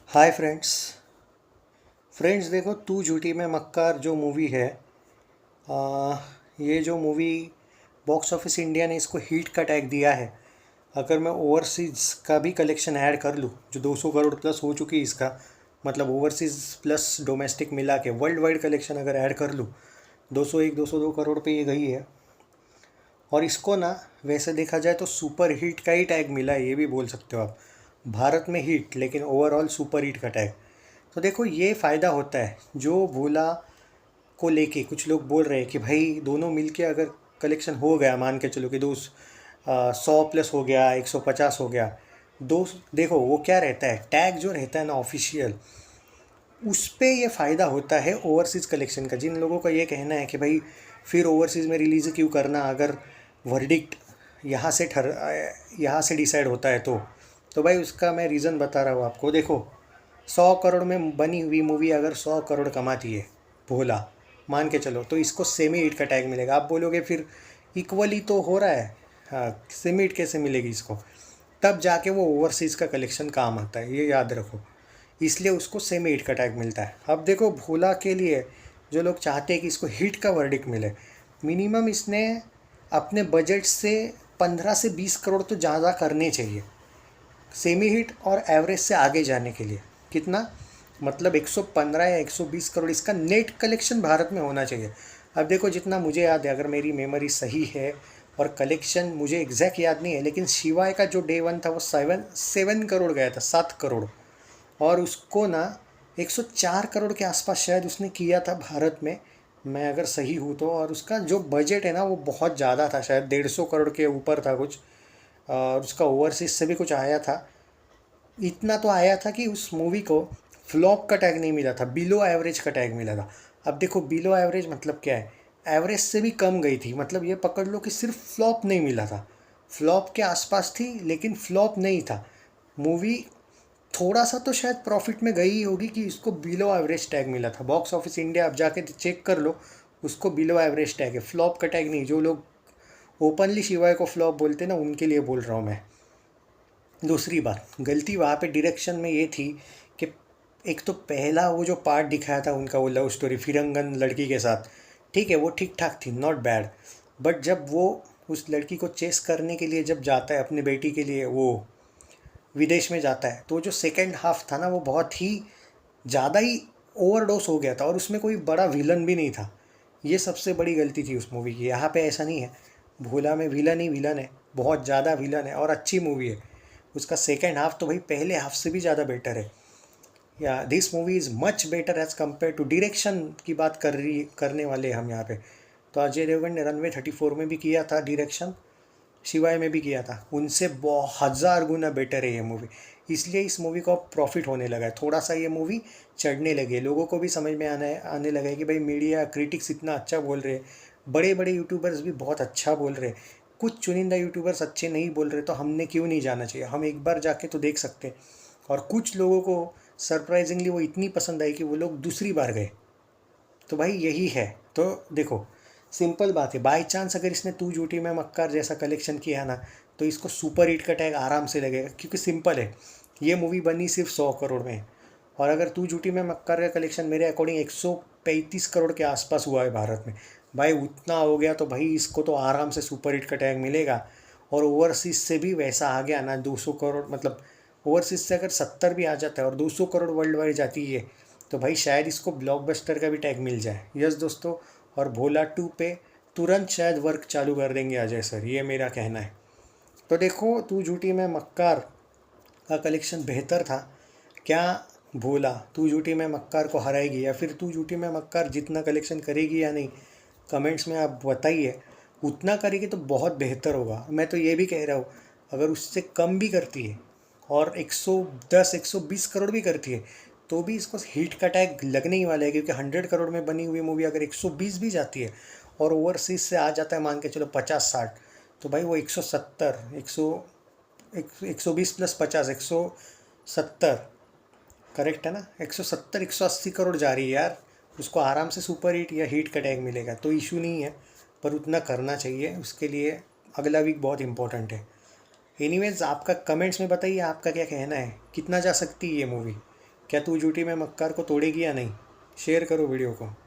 Hi friends. देखो तू झूठी में मक्कार जो मूवी है, आ, ये जो मूवी बॉक्स ऑफिस इंडिया ने इसको हीट का टैग दिया है। अगर मैं ओवरसीज़ का भी कलेक्शन ऐड कर लूँ जो 200 करोड़ प्लस हो चुकी है इसका, मतलब ओवरसीज़ प्लस डोमेस्टिक मिला के वर्ल्ड वाइड कलेक्शन अगर ऐड कर लूँ, 201 202 करोड़ पे ये गई है। और इसको ना वैसे देखा जाए तो सुपर हिट का ही टैग मिला है, ये भी बोल सकते हो आप। भारत में हिट लेकिन ओवरऑल सुपर हिट का टैग। तो देखो ये फ़ायदा होता है जो भोला को लेके कुछ लोग बोल रहे हैं कि भाई दोनों मिलके अगर कलेक्शन हो गया, मान के चलो कि 100 प्लस हो गया, 150 हो गया। दो देखो वो क्या रहता है, टैग जो रहता है ना ऑफिशियल, उस पे ये फ़ायदा होता है ओवरसीज़ कलेक्शन का। जिन लोगों का ये कहना है कि भाई फिर ओवरसीज़ में रिलीज़ क्यों करना अगर वर्डिक्ट यहाँ से यहाँ से डिसाइड होता है तो भाई उसका मैं रीज़न बता रहा हूँ आपको। देखो 100 करोड़ में बनी हुई मूवी अगर 100 करोड़ कमाती है भोला, मान के चलो, तो इसको सेमी हिट का टैग मिलेगा। आप बोलोगे फिर इक्वली तो हो रहा है, हाँ सेमी हिट कैसे मिलेगी इसको? तब जाके वो ओवरसीज़ का कलेक्शन काम आता है, ये याद रखो। इसलिए उसको सेमी हिट का टैग मिलता है। अब देखो भोला के लिए जो लोग चाहते हैं कि इसको हिट का वर्डिक्ट मिले, मिनिमम इसने अपने बजट से 15 से 20 करोड़ तो ज़्यादा करने चाहिए सेमी हिट और एवरेज से आगे जाने के लिए। कितना? मतलब 115 या 120 करोड़ इसका नेट कलेक्शन भारत में होना चाहिए। अब देखो जितना मुझे याद है, अगर मेरी मेमोरी सही है, और कलेक्शन मुझे एग्जैक्ट याद नहीं है, लेकिन शिवाय का जो डे वन था वो 7 करोड़ गया था, 7 करोड़। और उसको ना 104 करोड़ के आसपास शायद उसने किया था भारत में, मैं अगर सही हूँ तो। और उसका जो बजट है ना वो बहुत ज़्यादा था, शायद 150 करोड़ के ऊपर था कुछ। और उसका ओवरसीज से भी कुछ आया था। इतना तो आया था कि उस मूवी को फ्लॉप का टैग नहीं मिला था, बिलो एवरेज का टैग मिला था। अब देखो बिलो एवरेज मतलब क्या है, एवरेज से भी कम गई थी, मतलब ये पकड़ लो कि सिर्फ फ्लॉप नहीं मिला था, फ्लॉप के आसपास थी लेकिन फ्लॉप नहीं था मूवी। थोड़ा सा तो शायद प्रॉफिट में गई होगी कि इसको बिलो एवरेज टैग मिला था। बॉक्स ऑफिस इंडिया आप जाके चेक कर लो, उसको बिलो एवरेज टैग है, फ्लॉप का टैग नहीं। जो लोग ओपनली शिवाय को फ्लॉप बोलते हैं ना, उनके लिए बोल रहा हूँ मैं। दूसरी बात, गलती वहाँ पे डायरेक्शन में ये थी कि एक तो पहला वो जो पार्ट दिखाया था उनका, वो लव स्टोरी फिरंगन लड़की के साथ, ठीक है वो ठीक ठाक थी, नॉट बैड। बट जब वो उस लड़की को चेस करने के लिए जब जाता है अपनी बेटी के लिए, वो विदेश में जाता है, तो जो सेकेंड हाफ था ना वो बहुत ही ज़्यादा ही ओवरडोस हो गया था, और उसमें कोई बड़ा विलन भी नहीं था। ये सबसे बड़ी गलती थी उस मूवी की। यहाँ पे ऐसा नहीं है, भोला में विलन ही विलन है, बहुत ज़्यादा विलन है, और अच्छी मूवी है। उसका सेकेंड हाफ तो भाई पहले हाफ से भी ज़्यादा बेटर है। या this movie is much better as compared to. Direction की बात करने वाले हम यहाँ पे। तो अजय देवगन ने रनवे 34 में भी किया था डायरेक्शन, शिवाय में भी किया था, उनसे बहुत हज़ार गुना बेटर है ये मूवी। इसलिए इस मूवी को अब प्रॉफिट होने लगा है, थोड़ा सा ये मूवी चढ़ने लगी है, लोगों को भी समझ में आने लगा है कि भाई मीडिया क्रिटिक्स इतना अच्छा बोल रहे हैं, बड़े बड़े यूट्यूबर्स भी बहुत अच्छा बोल रहे हैं, कुछ चुनिंदा यूट्यूबर्स अच्छे नहीं बोल रहे, तो हमने क्यों नहीं जाना चाहिए, हम एक बार जाके तो देख सकते हैं। और कुछ लोगों को सरप्राइजिंगली वो इतनी पसंद आई कि वो लोग दूसरी बार गए। तो भाई यही है। तो देखो सिंपल बात है, बाय चांस अगर इसने तू झूठी मैं मक्कार जैसा कलेक्शन किया ना, तो इसको सुपर हिट का टैग आराम से लगेगा, क्योंकि सिंपल है, ये मूवी बनी सिर्फ 100 करोड़ में। और अगर तू झूठी मैं मक्कार का कलेक्शन मेरे अकॉर्डिंग 135 करोड़ के आसपास हुआ है भारत में, भाई उतना हो गया तो भाई इसको तो आराम से सुपर हिट का टैग मिलेगा। और ओवरसीज़ से भी वैसा आ गया ना 200 करोड़, मतलब ओवरसीज़ से अगर 70 भी आ जाता है और 200 करोड़ वर्ल्ड वाइड जाती है, तो भाई शायद इसको ब्लॉकबस्टर का भी टैग मिल जाए। यस दोस्तों। और भोला 2 पे तुरंत शायद वर्क चालू कर देंगे अजय सर, ये मेरा कहना है। तो देखो तू झूठी मैं मक्कार का कलेक्शन बेहतर था क्या? भोला तू झूठी मैं मक्कार को हराएगी, या फिर तू झूठी मैं मक्कार जितना कलेक्शन करेगी या नहीं, कमेंट्स में आप बताइए। उतना करेगी तो बहुत बेहतर होगा। मैं तो ये भी कह रहा हूँ, अगर उससे कम भी करती है और 110 120 करोड़ भी करती है, तो भी इसको हिट का टैग लगने ही वाला है, क्योंकि 100 करोड़ में बनी हुई मूवी अगर 120 भी जाती है और ओवरसीज से आ जाता है मान के चलो 50-60, तो भाई वो 170 120 प्लस 50 170, करेक्ट है ना? 170 180 करोड़ जा रही है यार, उसको आराम से सुपर हिट या हिट का टैग मिलेगा, तो इशू नहीं है। पर उतना करना चाहिए, उसके लिए अगला वीक बहुत इंपॉर्टेंट है। एनीवेज आपका कमेंट्स में बताइए, आपका क्या कहना है, कितना जा सकती है ये मूवी? क्या तू झूठी में मक्कार को तोड़ेगी या नहीं? शेयर करो वीडियो को।